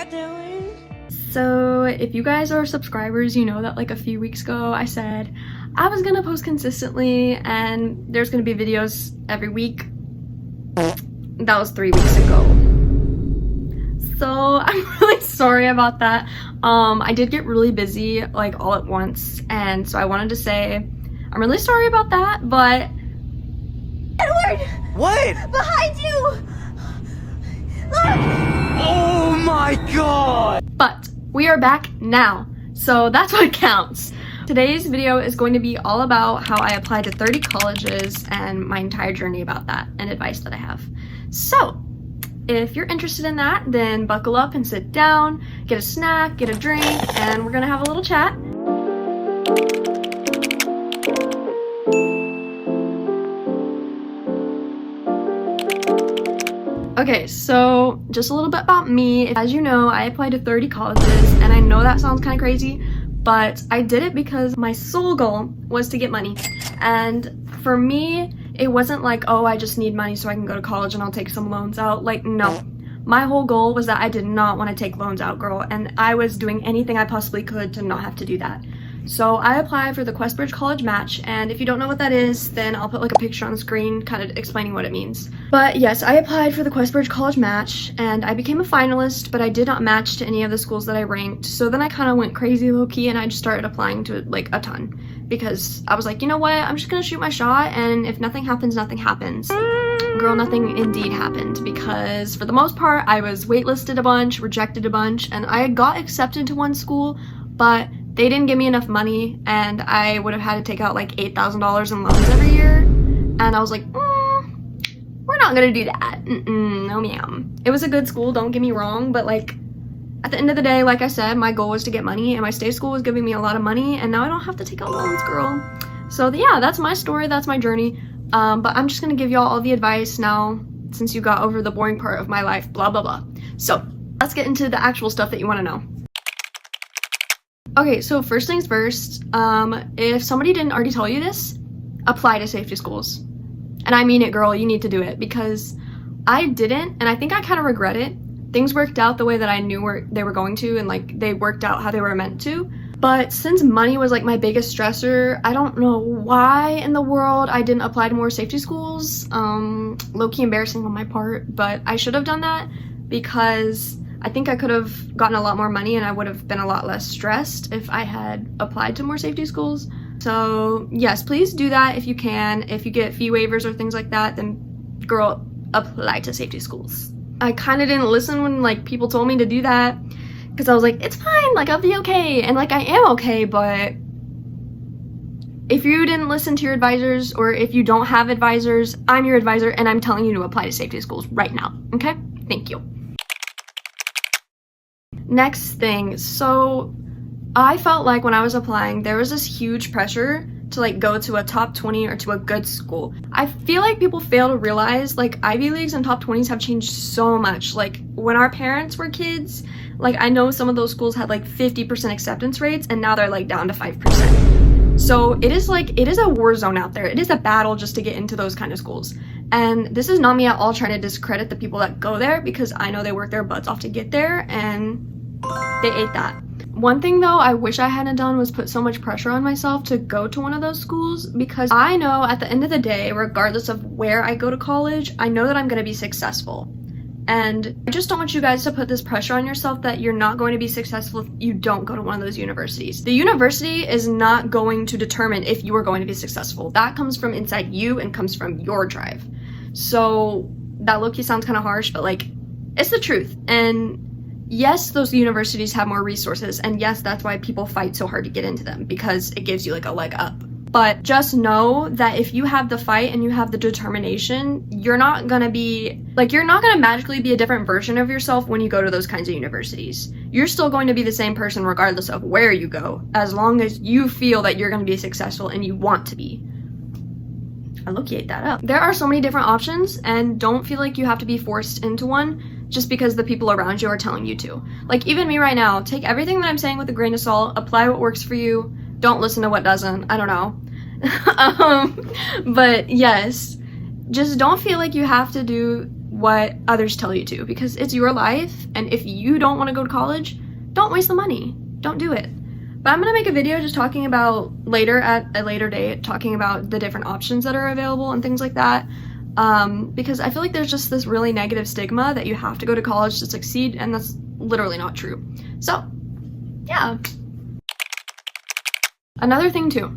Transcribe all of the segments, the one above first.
doing? So if you guys are subscribers, you know that like a few weeks ago I said I was gonna post consistently and there's gonna be videos every week. That was 3 weeks ago. So I'm really sorry about that. I did get really busy like all at once, and so I wanted to say I'm really sorry about that, but Edward! What? Behind you! Look! Oh my god! But we are back now, so that's what counts. Today's video is going to be all about how I applied to 30 colleges and my entire journey about that and advice that I have. So if you're interested in that, then buckle up and sit down, get a snack, get a drink, and we're gonna have a little chat. Okay, so just a little bit about me. As you know, I applied to 30 colleges, and I know that sounds kind of crazy, but I did it because my sole goal was to get money. And for me, it wasn't like, oh, I just need money so I can go to college and I'll take some loans out. Like, no. My whole goal was that I did not want to take loans out, girl, and I was doing anything I possibly could to not have to do that. So I applied for the QuestBridge College Match, and if you don't know what that is, then I'll put like a picture on the screen kind of explaining what it means. But yes, I applied for the QuestBridge College Match, and I became a finalist, but I did not match to any of the schools that I ranked. So then I kind of went crazy low-key, and I just started applying to like a ton. Because I was like, you know what, I'm just gonna shoot my shot, and if nothing happens, nothing happens. Girl, nothing indeed happened, because for the most part, I was waitlisted a bunch, rejected a bunch, and I got accepted to one school, but they didn't give me enough money, and I would have had to take out like $8,000 in loans every year, and I was like, we're not gonna do that. No ma'am. It was a good school, don't get me wrong, but like, at the end of the day, like I said, my goal was to get money, and my state school was giving me a lot of money, and now I don't have to take out loans, girl. So yeah, that's my story, that's my journey. But I'm just gonna give y'all all the advice now, since you got over the boring part of my life, blah blah blah. So let's get into the actual stuff that you want to know. Okay, so first things first, if somebody didn't already tell you this, apply to safety schools. And I mean it, girl, you need to do it, because I didn't, and I think I kind of regret it. Things worked out the way that I knew they were going to, and like they worked out how they were meant to. But since money was like my biggest stressor, I don't know why in the world I didn't apply to more safety schools. Low-key embarrassing on my part, but I should have done that, because I think I could have gotten a lot more money and I would have been a lot less stressed if I had applied to more safety schools. So yes, please do that if you can. If you get fee waivers or things like that, then girl, apply to safety schools. I kind of didn't listen when like people told me to do that, because I was like, it's fine, like I'll be okay, and like I am okay. But if you didn't listen to your advisors, or if you don't have advisors, I'm your advisor, and I'm telling you to apply to safety schools right now, okay? Thank you. Next thing, so I felt like when I was applying, there was this huge pressure to like go to a top 20 or to a good school. I feel like people fail to realize like Ivy Leagues and top 20s have changed so much. Like when our parents were kids, like I know some of those schools had like 50% acceptance rates, and now they're like down to 5%. So it is a war zone out there. It is a battle just to get into those kind of schools. And this is not me at all trying to discredit the people that go there, because I know they work their butts off to get there and they ate that. One thing though I wish I hadn't done was put so much pressure on myself to go to one of those schools, because I know at the end of the day, regardless of where I go to college, I know that I'm going to be successful. And I just don't want you guys to put this pressure on yourself that you're not going to be successful if you don't go to one of those universities. The university is not going to determine if you are going to be successful. That comes from inside you and comes from your drive. So that low-key sounds kind of harsh, but like, it's the truth. And yes, those universities have more resources, and yes, that's why people fight so hard to get into them, because it gives you like a leg up. But just know that if you have the fight and you have the determination, you're not gonna magically be a different version of yourself when you go to those kinds of universities. You're still going to be the same person regardless of where you go, as long as you feel that you're gonna be successful and you want to be. I low-key ate that up. There are so many different options, and don't feel like you have to be forced into one just because the people around you are telling you to. Like even me right now, take everything that I'm saying with a grain of salt, apply what works for you, don't listen to what doesn't, I don't know. But yes, just don't feel like you have to do what others tell you to, because it's your life, and if you don't want to go to college, don't waste the money. Don't do it. But I'm gonna make a video just talking about later, at a later date, talking about the different options that are available and things like that, because I feel like there's just this really negative stigma that you have to go to college to succeed, and that's literally not true. So yeah. Another thing too,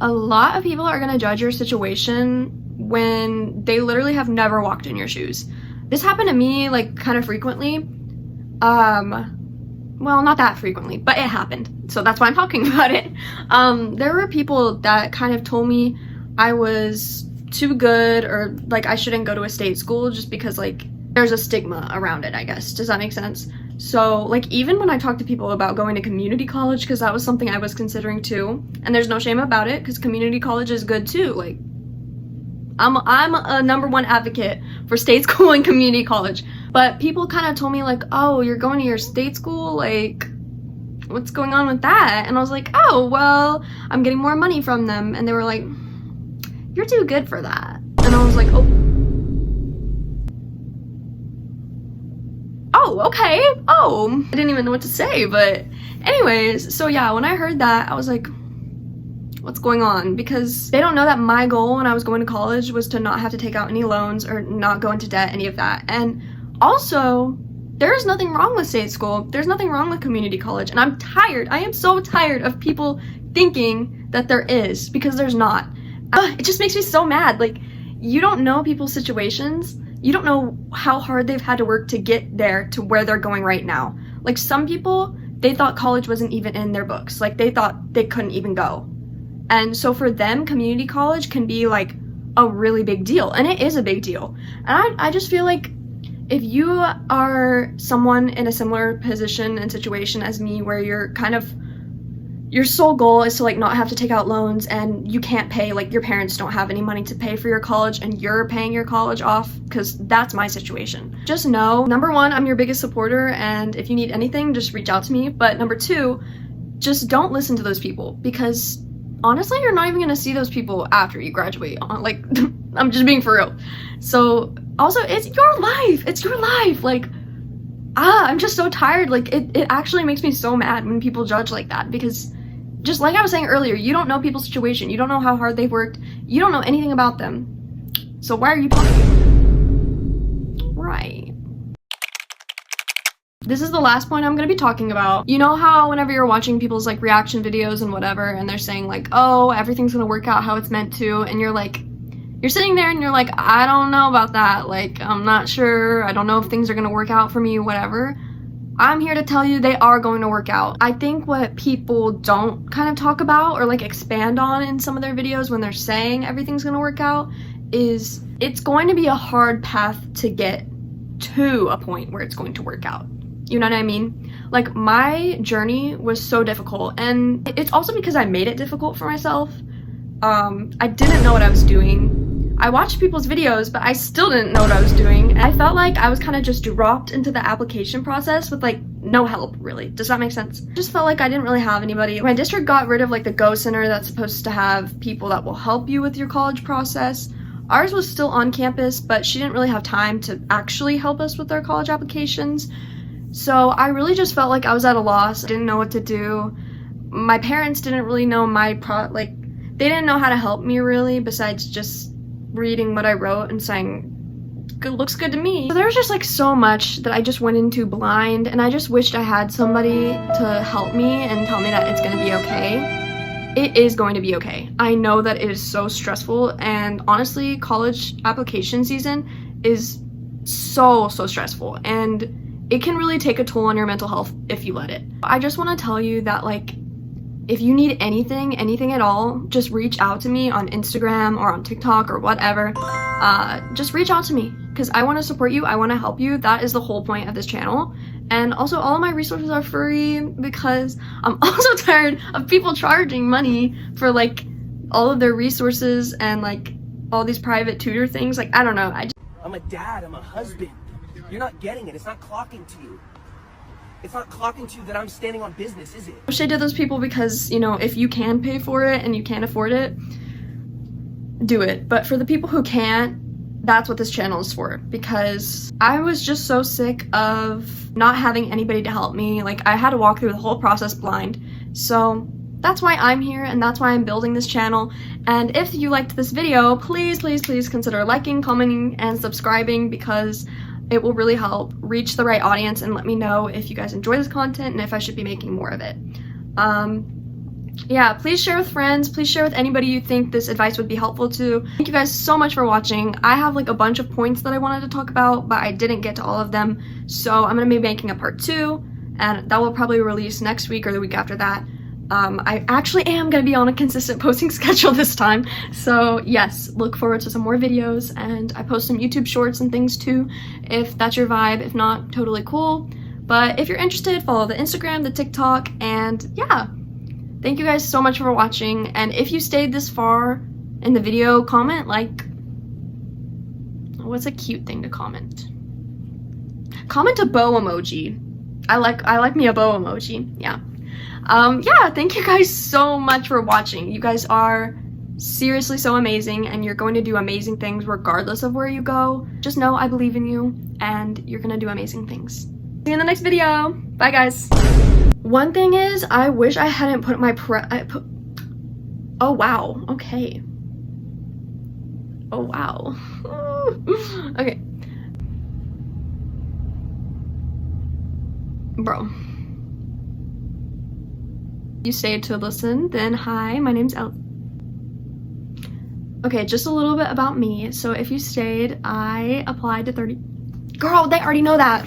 a lot of people are gonna judge your situation when they literally have never walked in your shoes. This happened to me like kind of frequently. Well, not that frequently, but it happened, so that's why I'm talking about it. There were people that kind of told me I was too good, or like I shouldn't go to a state school just because like there's a stigma around it, I guess. Does that make sense? So like even when I talk to people about going to community college, because that was something I was considering too, and there's no shame about it because community college is good too. Like I'm a #1 advocate for state school and community college, but people kind of told me like, oh, you're going to your state school, like what's going on with that? And I was like, oh, well, I'm getting more money from them. And they were like, you're too good for that. And I was like, oh, okay. Oh, I didn't even know what to say. But anyways, so yeah, when I heard that, I was like, what's going on? Because they don't know that my goal when I was going to college was to not have to take out any loans or not go into debt, any of that. And also, there's nothing wrong with state school. There's nothing wrong with community college. And I'm tired. I am so tired of people thinking that there is, because there's not. It just makes me so mad. Like, you don't know people's situations. You don't know how hard they've had to work to get there to where they're going right now. Like, some people, they thought college wasn't even in their books. Like, they thought they couldn't even go. And so for them, community college can be like a really big deal. And it is a big deal. And I just feel like if you are someone in a similar position and situation as me, where you're kind of, your sole goal is to like not have to take out loans, and you can't pay, like your parents don't have any money to pay for your college and you're paying your college off, because that's my situation. Just know, #1, I'm your biggest supporter, and if you need anything, just reach out to me. But #2, just don't listen to those people, because honestly, you're not even gonna see those people after you graduate. Like, I'm just being for real. So also, it's your life. It's your life. Like, I'm just so tired. Like, it actually makes me so mad when people judge like that, because just like I was saying earlier, you don't know people's situation. You don't know how hard they've worked. You don't know anything about them. So why are you talking? Right. This is the last point I'm going to be talking about. You know how whenever you're watching people's like reaction videos and whatever, and they're saying like, oh, everything's going to work out how it's meant to, and you're like, you're sitting there and you're like, I don't know about that. Like, I'm not sure. I don't know if things are going to work out for me, whatever. I'm here to tell you they are going to work out. I think what people don't kind of talk about or like expand on in some of their videos when they're saying everything's going to work out is it's going to be a hard path to get to a point where it's going to work out. You know what I mean? Like, my journey was so difficult, and it's also because I made it difficult for myself. I didn't know what I was doing. I watched people's videos, but I still didn't know what I was doing. I felt like I was kind of just dropped into the application process with like no help, really. Does that make sense? I just felt like I didn't really have anybody. My district got rid of like the Go Center that's supposed to have people that will help you with your college process. Ours was still on campus, but she didn't really have time to actually help us with our college applications. So I really just felt like I was at a loss. I didn't know what to do. My parents didn't really know they didn't know how to help me really, besides just reading what I wrote and saying, good, looks good to me. So there was just like so much that I just went into blind, and I just wished I had somebody to help me and tell me that it's gonna be okay. It is going to be okay. I know that it is so stressful, and honestly, college application season is so stressful, and it can really take a toll on your mental health if you let it. I just want to tell you that, like, if you need anything at all, just reach out to me on Instagram or on TikTok or whatever. Just reach out to me, because I want to support you. I want to help you. That is the whole point of this channel. And also, all of my resources are free, because I'm also tired of people charging money for like all of their resources and like all these private tutor things. Like, I don't know. I'm a dad, I'm a husband. You're not getting it. It's not clocking to you. It's not clocking to you that I'm standing on business, is it? I wish I did those people, because, you know, if you can pay for it and you can't afford it, do it. But for the people who can't, that's what this channel is for, because I was just so sick of not having anybody to help me. Like, I had to walk through the whole process blind. So that's why I'm here, and that's why I'm building this channel. And if you liked this video, please, please, please consider liking, commenting, and subscribing, because it will really help reach the right audience and let me know if you guys enjoy this content and if I should be making more of it. Yeah, please share with friends, please share with anybody you think this advice would be helpful to. Thank you guys so much for watching. I have like a bunch of points that I wanted to talk about, but I didn't get to all of them, so I'm gonna be making a part 2, and that will probably release next week or the week after that. I actually am gonna be on a consistent posting schedule this time, so yes, look forward to some more videos, and I post some YouTube shorts and things too, if that's your vibe. If not, totally cool. But if you're interested, follow the Instagram, the TikTok, and yeah. Thank you guys so much for watching, and if you stayed this far in the video, comment like, what's a cute thing to comment? Comment a bow emoji. I like me a bow emoji, yeah. Yeah, thank you guys so much for watching. You guys are seriously so amazing, and you're going to do amazing things regardless of where you go. Just know I believe in you, and you're gonna do amazing things. See you in the next video. Bye, guys. One thing is, I wish I hadn't put my oh wow, okay. Oh wow. Okay. Bro. You stayed to listen, then hi, my name's El. Okay, just a little bit about me. So if you stayed, I applied to 30. Girl, they already know that.